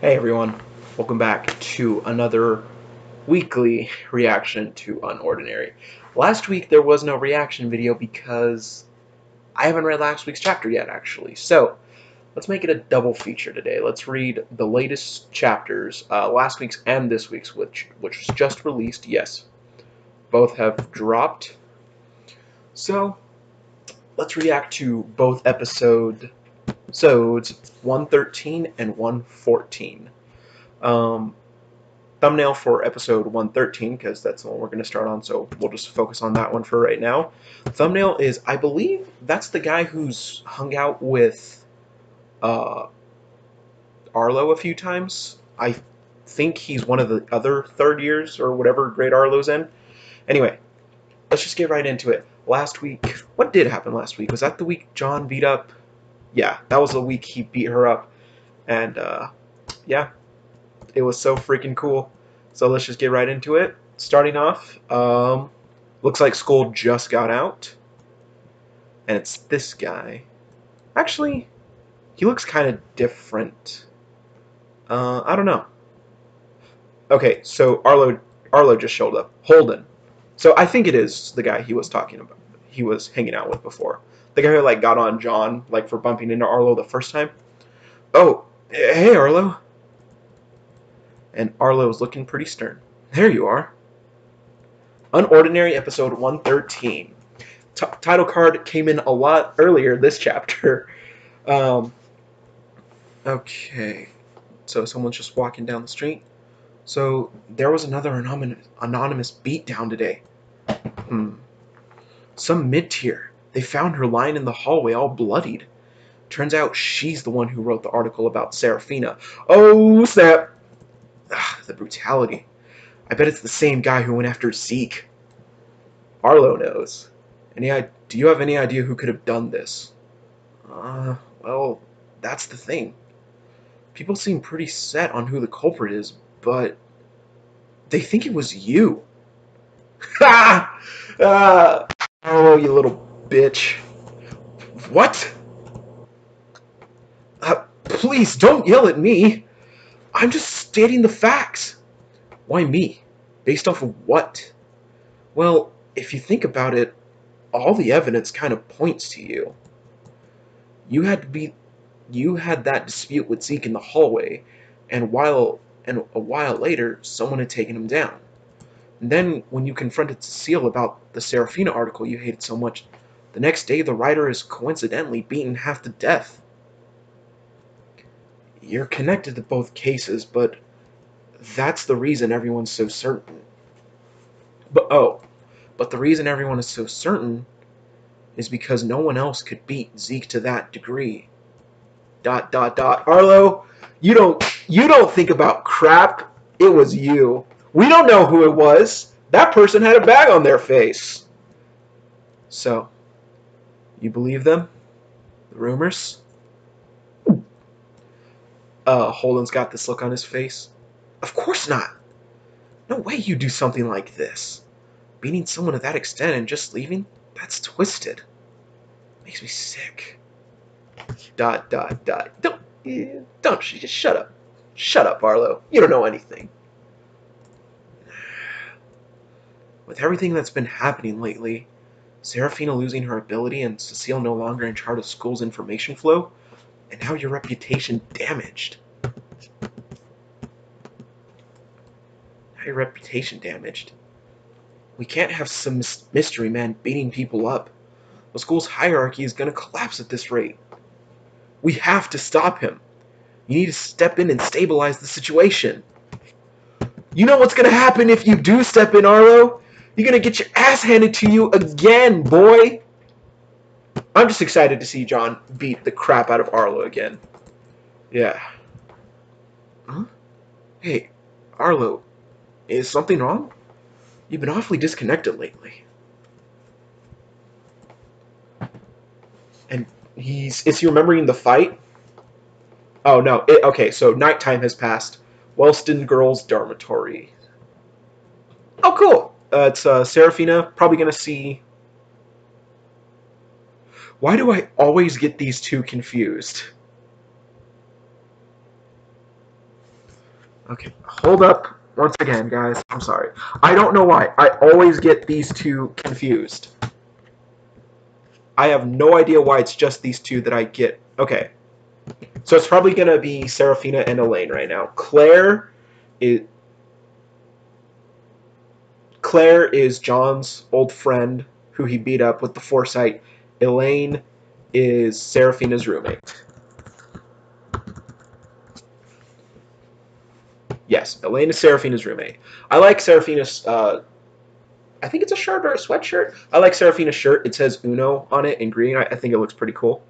Hey everyone, welcome back to another weekly reaction to UnOrdinary. Last week there was no reaction video because I haven't read last week's chapter yet, actually. So, let's make it a double feature today. Let's read the latest chapters, last week's and this week's, which was just released. Yes, both have dropped. So, let's react to both episodes 113 and 114. Thumbnail for episode 113, because that's the one we're going to start on, so we'll just focus on that one for right now. Thumbnail is, I believe, that's the guy who's hung out with Arlo a few times. I think he's one of the other third years, or whatever grade Arlo's in. Anyway, let's just get right into it. Last week, what did happen last week? Was that the week John beat up? Yeah, that was the week he beat her up. And, yeah, it was so freaking cool. So let's just get right into it. Starting off, looks like school just got out. And it's this guy. Actually, he looks kind of different. I don't know. Okay, so Arlo just showed up. Holden. So I think it is the guy he was talking about. He was hanging out with before. The guy who like got on John like for bumping into Arlo the first time. Oh, hey Arlo. And Arlo was looking pretty stern. There you are. UnOrdinary episode 113. Title card came in a lot earlier this chapter. Okay. So someone's just walking down the street. So there was another anonymous beatdown today. Some mid-tier. They found her lying in the hallway all bloodied. Turns out she's the one who wrote the article about Serafina. Oh, snap. Ugh, the brutality. I bet it's the same guy who went after Zeke. Arlo knows. Do you have any idea who could have done this? Well, that's the thing. People seem pretty set on who the culprit is, but they think it was you. Ha! Oh, you little bitch. What? Please, don't yell at me. I'm just stating the facts. Why me? Based off of what? Well, if you think about it, all the evidence kind of points to you. You had that dispute with Zeke in the hallway, and a while later, someone had taken him down. And then, when you confronted Cecile about the Serafina article you hated so much, the next day the writer is coincidentally beaten half to death. You're connected to both cases, but that's the reason everyone's so certain. But the reason everyone is so certain is because no one else could beat Zeke to that degree. ... Arlo, you don't think about crap. It was you. We don't know who it was. That person had a bag on their face. So, you believe them? The rumors? Holden's got this look on his face. Of course not. No way you do something like this. Beating someone to that extent and just leaving? That's twisted. Makes me sick. ... Don't just shut up. Shut up, Arlo. You don't know anything. With everything that's been happening lately, Serafina losing her ability and Cecile no longer in charge of school's information flow, and now your reputation damaged. We can't have some mystery man beating people up. The school's hierarchy is going to collapse at this rate. We have to stop him. You need to step in and stabilize the situation. You know what's going to happen if you do step in, Arlo? You're going to get your ass handed to you again, boy. I'm just excited to see John beat the crap out of Arlo again. Yeah. Huh? Hey, Arlo, is something wrong? You've been awfully disconnected lately. And is he remembering the fight? Oh, no. Okay, so nighttime has passed. Wellston Girls' Dormitory. Oh, cool. It's Serafina. Probably going to see... Why do I always get these two confused? Okay, hold up once again, guys. I'm sorry. I don't know why. I always get these two confused. I have no idea why it's just these two that I get. Okay, so it's probably gonna be Seraphina and Elaine right now. Is Claire is John's old friend who he beat up with the foresight. Elaine is Seraphina's roommate. Yes, Elaine is Seraphina's roommate. I like Seraphina's. I think it's a shirt or a sweatshirt. I like Seraphina's shirt. It says Uno on it in green. I think it looks pretty cool.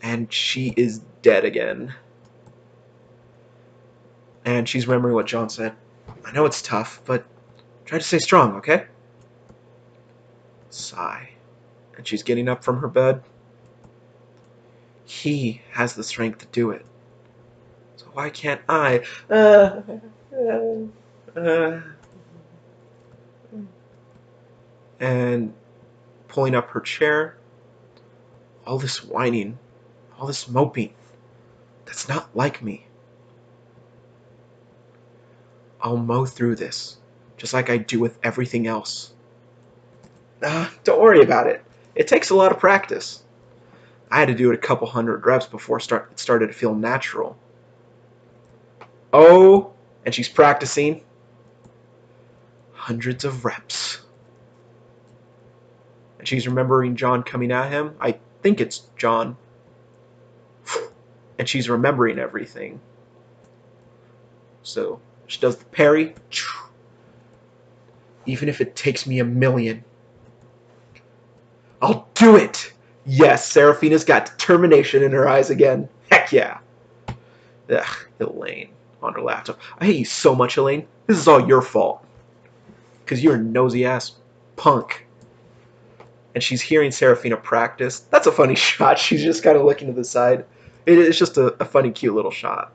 And she is dead again. And she's remembering what John said. I know it's tough, but try to stay strong, okay? Sigh. And she's getting up from her bed. He has the strength to do it. So why can't I? And pulling up her chair. All this whining. All this moping. That's not like me. I'll mow through this, just like I do with everything else. Don't worry about it. It takes a lot of practice. I had to do it a couple hundred reps before it started to feel natural. Oh, and she's practicing. Hundreds of reps. And she's remembering John coming at him. I think it's John. And she's remembering everything. So she does the parry. Even if it takes me a million. I'll do it! Yes, Seraphina's got determination in her eyes again. Heck yeah. Ugh, Elaine on her laptop. I hate you so much, Elaine. This is all your fault. Because you're a nosy-ass punk. And she's hearing Seraphina practice. That's a funny shot. She's just kind of looking to the side. It's just a funny, cute little shot.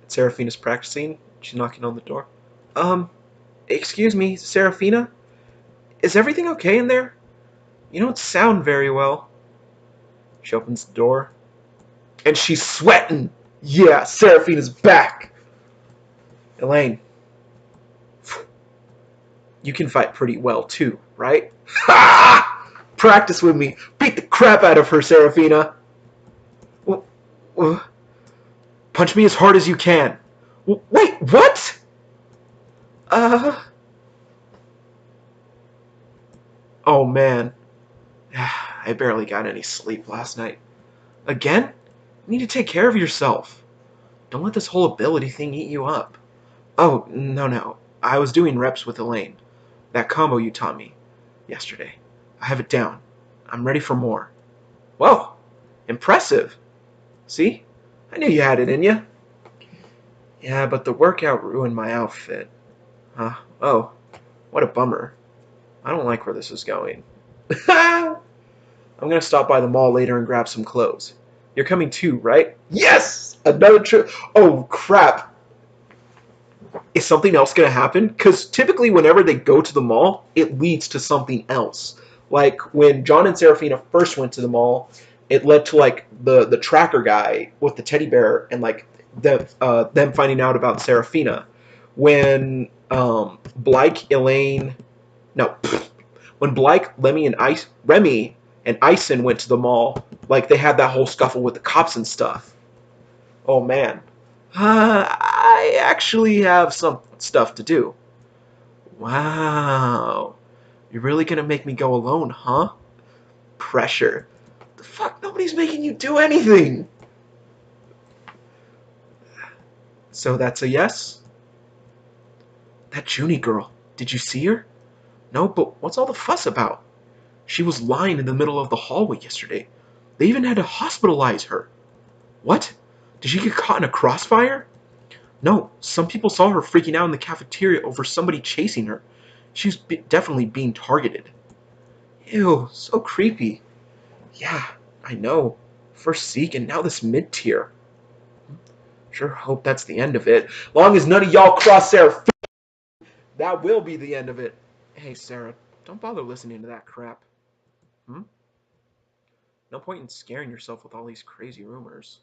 Seraphina's practicing. She's knocking on the door. Excuse me, Seraphina? Is everything okay in there? You don't sound very well. She opens the door. And she's sweating! Yeah, Seraphina's back! Elaine. You can fight pretty well too, right? Ha! Practice with me. Beat the crap out of her, Seraphina. Punch me as hard as you can. Wait, what? Oh man. I barely got any sleep last night. Again? You need to take care of yourself. Don't let this whole ability thing eat you up. Oh, no. I was doing reps with Elaine. That combo you taught me yesterday. I have it down. I'm ready for more. Whoa. Impressive. See? I knew you had it in you. Yeah, but the workout ruined my outfit. Oh. What a bummer. I don't like where this is going. I'm gonna stop by the mall later and grab some clothes. You're coming too, right? Yes! Another trip. Oh, crap. Is something else gonna happen? Because typically whenever they go to the mall, it leads to something else. Like when John and Seraphina first went to the mall, it led to like the tracker guy with the teddy bear and like them finding out about Seraphina. When Blake, Elaine, no, when Blake, Remy, and Ison went to the mall, like they had that whole scuffle with the cops and stuff. Oh man, I actually have some stuff to do. Wow, you're really gonna make me go alone, huh? Pressure. The fuck? Nobody's making you do anything. So that's a yes? That Junie girl, did you see her? No, but what's all the fuss about? She was lying in the middle of the hallway yesterday. They even had to hospitalize her. What? Did she get caught in a crossfire? No, some people saw her freaking out in the cafeteria over somebody chasing her. She's definitely being targeted. Ew, so creepy. Yeah, I know. First Zeke and now this mid-tier. Sure hope that's the end of it. Long as none of y'all cross Sarah, that will be the end of it. Hey, Sarah, don't bother listening to that crap. Hmm? No point in scaring yourself with all these crazy rumors.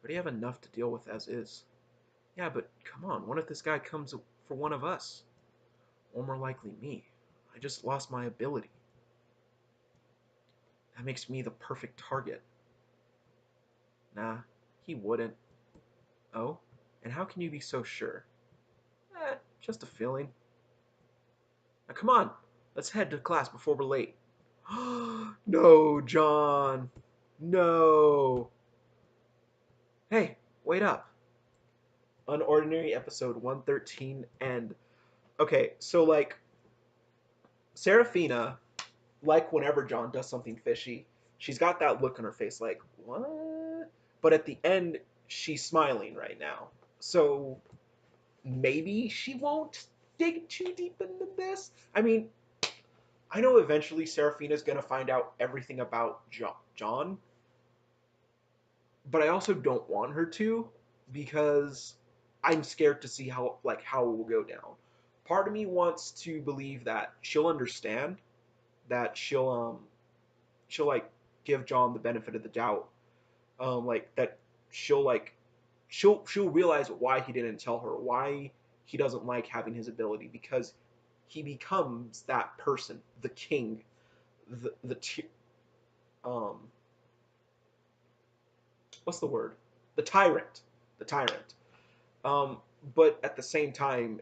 But you have enough to deal with as is. Yeah, but come on, what if this guy comes for one of us? Or more likely me. I just lost my ability. That makes me the perfect target. Nah, he wouldn't. Oh? And how can you be so sure? Just a feeling. Now come on, let's head to class before we're late. No, John. No. Hey, wait up. Unordinary episode 113 end. Okay, so like Seraphina, like whenever John does something fishy, she's got that look on her face like, what? But at the end, she's smiling right now. So maybe she won't dig too deep into this. I mean, I know eventually Seraphina's going to find out everything about John, but I also don't want her to because I'm scared to see how it will go down. Part of me wants to believe that she'll understand, that she'll like give John the benefit of the doubt, like that she'll like she'll realize why he didn't tell her, why he doesn't like having his ability, because he becomes that person, the king, the um what's the word, the tyrant, the tyrant. But at the same time,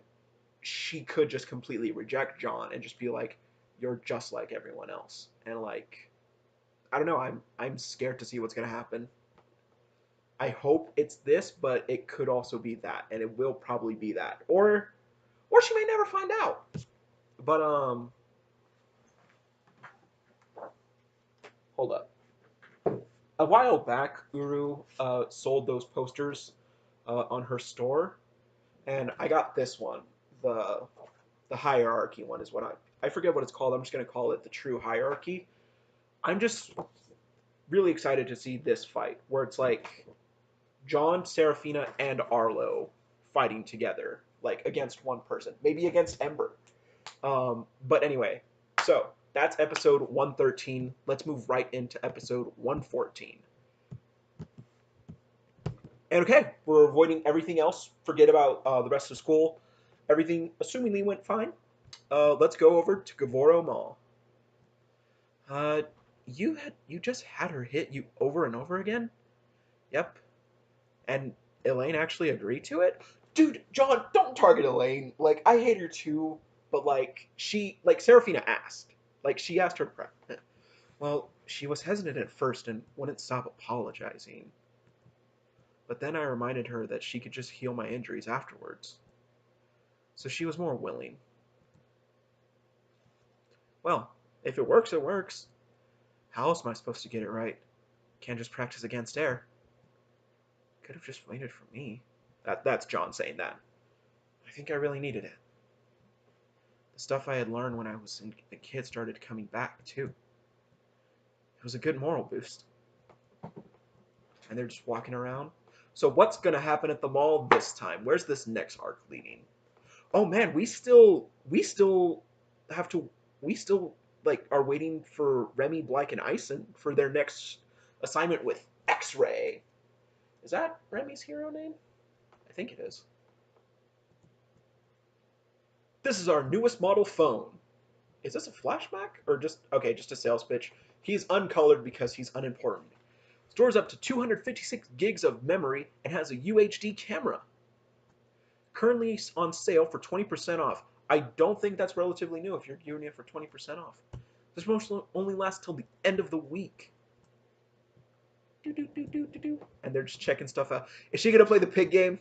she could just completely reject John and just be like, "You're just like everyone else," and like I don't know. I'm scared to see what's gonna happen. I hope it's this, but it could also be that, and it will probably be that, or she may never find out. But hold up. A while back, Uru sold those posters on her store, and I got this one. The the hierarchy one is what I forget what it's called. I'm just gonna call it the true hierarchy. I'm just really excited to see this fight where it's like John, Seraphina, and Arlo fighting together, like against one person, maybe against Ember. But anyway, so that's episode 113. Let's move right into episode 114. And okay, we're avoiding everything else. Forget about the rest of school. Everything, assumingly, went fine. Let's go over to Gavoro Mall. Uh, you just had her hit you over and over again? Yep. And Elaine actually agreed to it? Dude, John, don't target Elaine. Like, I hate her too, but like Seraphina asked. Like, she asked her. Well, she was hesitant at first and wouldn't stop apologizing. But then I reminded her that she could just heal my injuries afterwards. So she was more willing. Well, if it works, it works. How else am I supposed to get it right? Can't just practice against air. Could have just waited for me. That's John saying that. I think I really needed it. The stuff I had learned when I was a kid started coming back, too. It was a good moral boost. And they're just walking around. So what's going to happen at the mall this time? Where's this next arc leading? Oh man, we still have to we still like are waiting for Remy, Blyke, and Ison for their next assignment with X-Ray. Is that Remy's hero name? I think it is. This is our newest model phone. Is this a flashback or just okay, just a sales pitch? He's uncolored because he's unimportant. Stores up to 256 gigs of memory and has a UHD camera. Currently on sale for 20% off. I don't think that's relatively new if you're doing it for 20% off. This promotion only lasts till the end of the week. And they're just checking stuff out. Is she gonna play the pig game?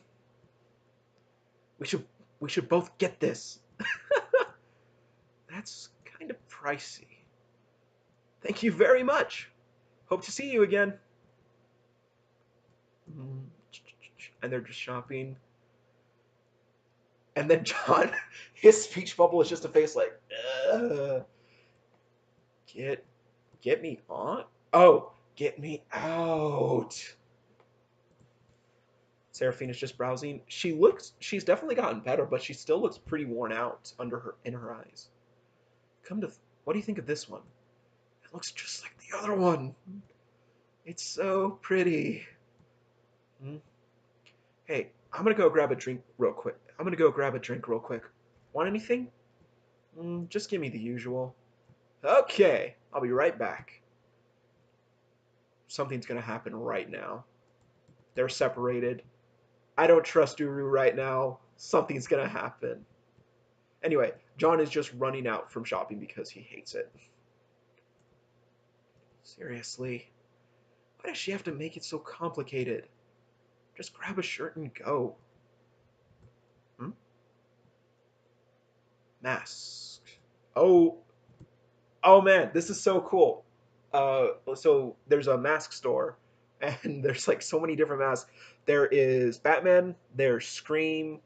We should we should both get this. That's kind of pricey. Thank you very much. Hope to see you again. And they're just shopping. And then John, his speech bubble is just a face like, ugh. Get me on? Oh, get me out. Seraphina's just browsing. She's definitely gotten better, but she still looks pretty worn out in her eyes. What do you think of this one? It looks just like the The other one. It's so pretty. Hmm? Hey, I'm gonna go grab a drink real quick. Want anything? Just give me the usual. Okay, I'll be right back. Something's gonna happen right now. They're separated. I don't trust Uru right now. Something's gonna happen. Anyway, John is just running out from shopping because he hates it. Seriously, why does she have to make it so complicated? Just grab a shirt and go. Hmm? Mask. Oh, oh man, this is so cool. So there's a mask store, and there's like so many different masks. There is Batman. There's Scream.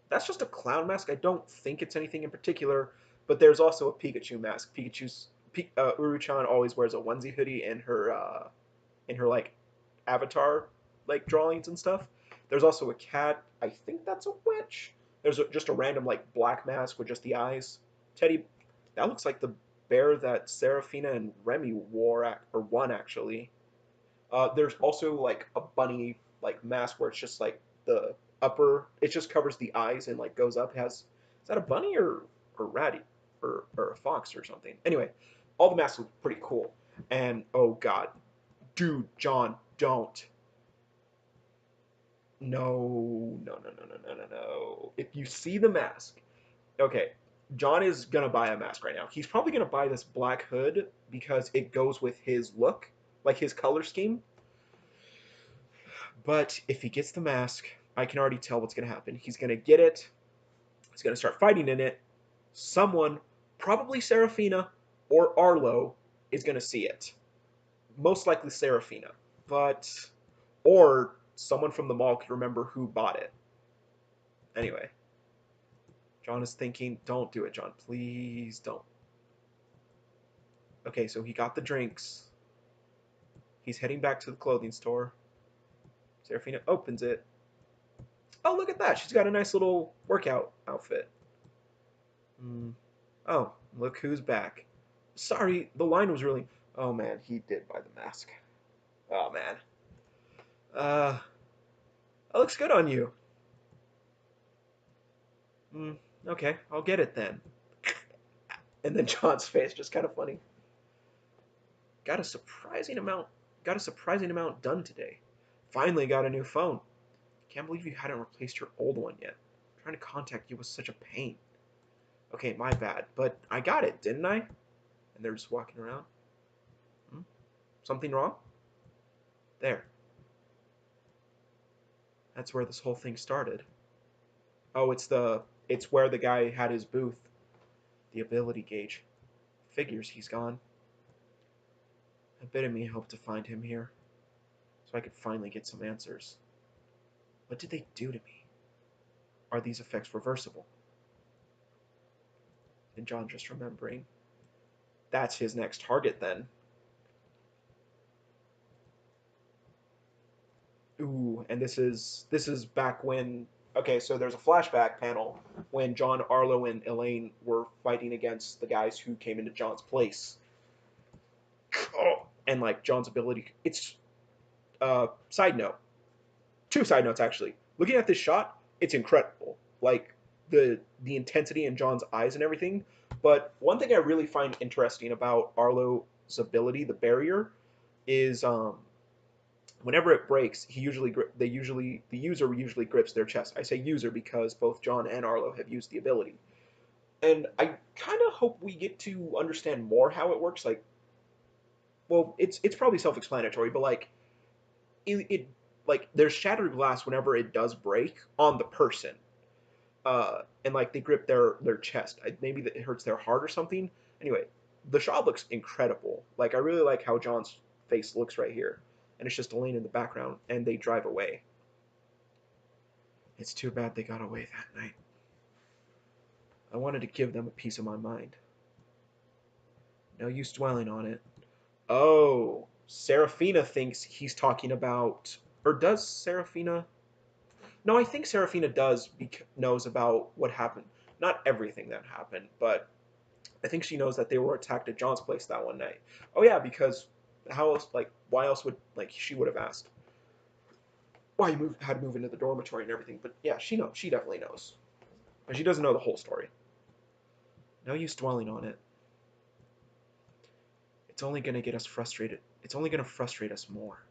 That's just a clown mask. I don't think it's anything in particular. But there's also a Pikachu mask. Uru-chan always wears a onesie hoodie in her like avatar like drawings and stuff. There's also a cat. I think that's a witch. Just a random like black mask with just the eyes. Teddy, that looks like the bear that Serafina and Remy won actually. There's also like a bunny like mask where it's just like the upper. It just covers the eyes and like goes up. It has is that a bunny or ratty or a fox or something? Anyway, all the masks look pretty cool. And oh god, dude, John, don't. No, no, no, no, no, no, no, no. If you see the mask, okay, John is gonna buy a mask right now. He's probably gonna buy this black hood because it goes with his look, like his color scheme. But if he gets the mask, I can already tell what's gonna happen. He's gonna get it. He's gonna start fighting in it. Someone, probably Serafina or Arlo, is gonna see it. Most likely Serafina, but or someone from the mall could remember who bought it. Anyway, John is thinking, don't do it, John. Please don't. Okay, so he got the drinks. He's heading back to the clothing store. Serafina opens it. Oh, look at that. She's got a nice little workout outfit. Oh, look who's back. Sorry, the line was really. Oh man, he did buy the mask. Oh man. Uh, that looks good on you. Okay, I'll get it then. And then John's face just kind of funny. Got a surprising amount. Got a surprising amount done today. Finally got a new phone. Can't believe you hadn't replaced your old one yet. Trying to contact you was such a pain. Okay, my bad, but I got it, didn't I? And they're just walking around. Something wrong? There. That's where this whole thing started. Oh, it's where the guy had his booth. The ability gauge. Figures he's gone. A bit of me hoped to find him here, so I could finally get some answers. What did they do to me? Are these effects reversible? And John just remembering. That's his next target then. Ooh, and this is back when okay, so there's a flashback panel when John, Arlo, and Elaine were fighting against the guys who came into John's place. Oh, and like John's ability it's side note. Two side notes actually. Looking at this shot, it's incredible. Like the intensity in John's eyes and everything. But one thing I really find interesting about Arlo's ability, the barrier, is whenever it breaks, the user usually grips their chest. I say user because both John and Arlo have used the ability, and I kind of hope we get to understand more how it works. Like, well, it's probably self-explanatory, but like it like there's shattered glass whenever it does break on the person, and like they grip their chest. Maybe that it hurts their heart or something. Anyway, the shot looks incredible. Like I really like how John's face looks right here, and it's just Elaine in the background, and they drive away. It's too bad they got away that night. I wanted to give them a piece of my mind. No use dwelling on it. Oh, Serafina thinks he's talking about, or does Serafina? No, I think Serafina knows about what happened. Not everything that happened, but I think she knows that they were attacked at John's place that one night. Oh yeah, because how else? Like, why else would like she would have asked why you had to move into the dormitory and everything? But yeah, she knows. She definitely knows, but she doesn't know the whole story. No use dwelling on it. It's only gonna get us frustrated. It's only gonna frustrate us more.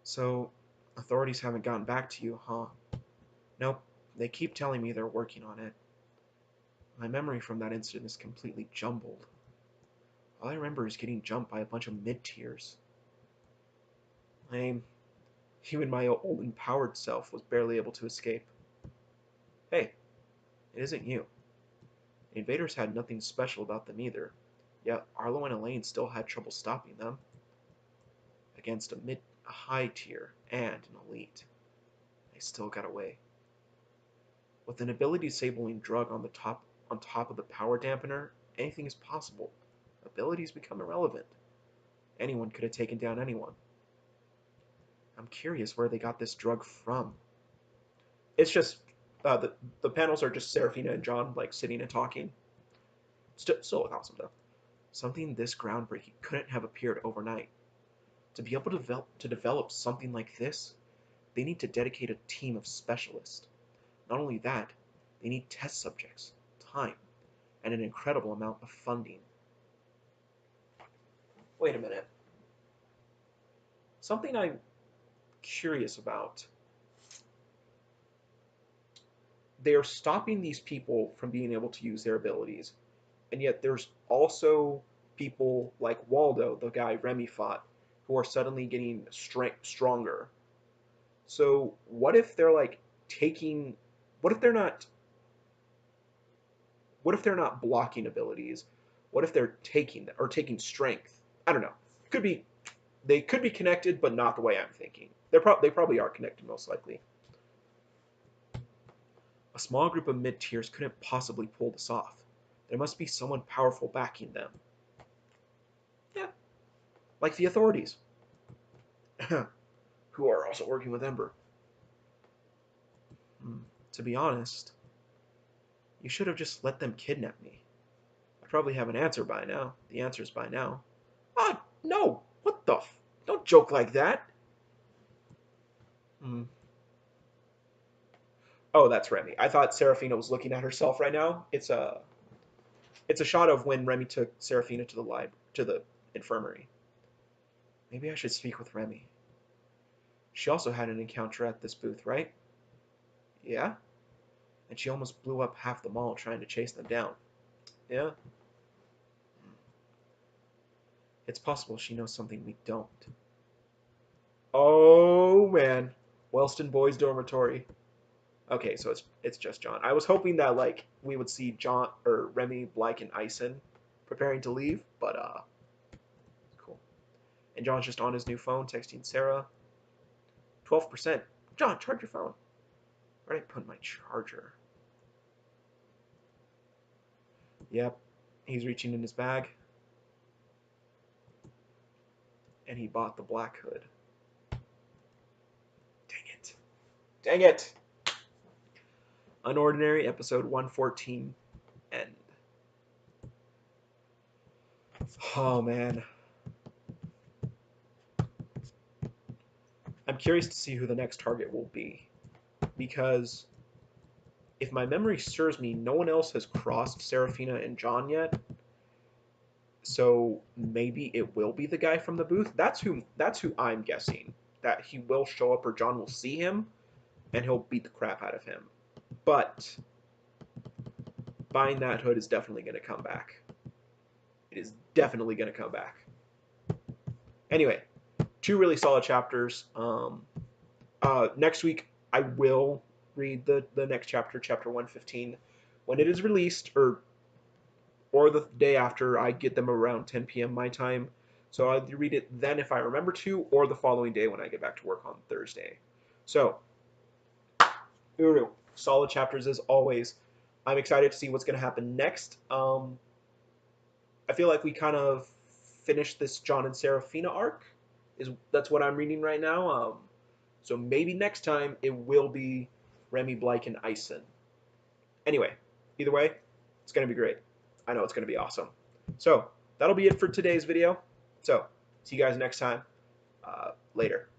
So, authorities haven't gotten back to you, huh? Nope. They keep telling me they're working on it. My memory from that incident is completely jumbled. All I remember is getting jumped by a bunch of mid-tiers. Lame. Even my old empowered self was barely able to escape. Hey, it isn't you. The invaders had nothing special about them either, yet Arlo and Elaine still had trouble stopping them. Against a high tier and an elite. They still got away. With an ability disabling drug on top of the power dampener, anything is possible. Abilities become irrelevant. Anyone could have taken down anyone. I'm curious where they got this drug from. It's just the panels are just Seraphina and John like sitting and talking. Still awesome though. Something this groundbreaking couldn't have appeared overnight. To be able to develop something like this, they need to dedicate a team of specialists. Not only that, they need test subjects, time, and an incredible amount of funding. Wait a minute. Something I'm curious about. They are stopping these people from being able to use their abilities, and yet there's also people like Waldo, the guy Remy fought, who are suddenly getting stronger. So what if they're like taking? What if they're not? What if they're not blocking abilities? What if they're taking or taking strength? I don't know. Could be they could be connected, but not the way I'm thinking. They probably are connected most likely. A small group of mid-tiers couldn't possibly pull this off. There must be someone powerful backing them. Yeah, like the authorities, who are also working with Ember. To be honest, you should have just let them kidnap me. I probably have an answer by now. The answer's by now. Ah, no! What the f? Don't joke like that! Hmm. Oh, that's Remy. I thought Seraphina was looking at herself right now. It's a shot of when Remy took Seraphina to the infirmary. Maybe I should speak with Remy. She also had an encounter at this booth, right? Yeah? And she almost blew up half the mall trying to chase them down. Yeah? It's possible she knows something we don't. Oh man. Wellston Boys Dormitory. Okay, so it's just John. I was hoping that like we would see John or Remy, Blyke, and Ison preparing to leave, but cool. And John's just on his new phone texting Sarah. 12%. John, charge your phone. Where did I put my charger? Yep. He's reaching in his bag. And he bought the Black Hood. Dang it. Dang it! UnOrdinary, episode 114, end. Oh man. I'm curious to see who the next target will be. Because if my memory serves me, no one else has crossed Seraphina and John yet. So maybe it will be the guy from the booth. That's who I'm guessing. That he will show up or John will see him and he'll beat the crap out of him. But buying that hood is definitely going to come back. It is definitely going to come back. Anyway, two really solid chapters. Next week I will read the next chapter, chapter 115, when it is released, or the day after. I get them around 10 p.m. my time. So I'll read it then if I remember to, or the following day when I get back to work on Thursday. So, Uru, solid chapters as always. I'm excited to see what's going to happen next. I feel like we kind of finished this John and Seraphina arc. That's what I'm reading right now. So maybe next time it will be Remy, Blyke, and Ison. Anyway, either way, It's going to be great. I know it's going to be awesome. So that'll be it for today's video. So see you guys next time. Later.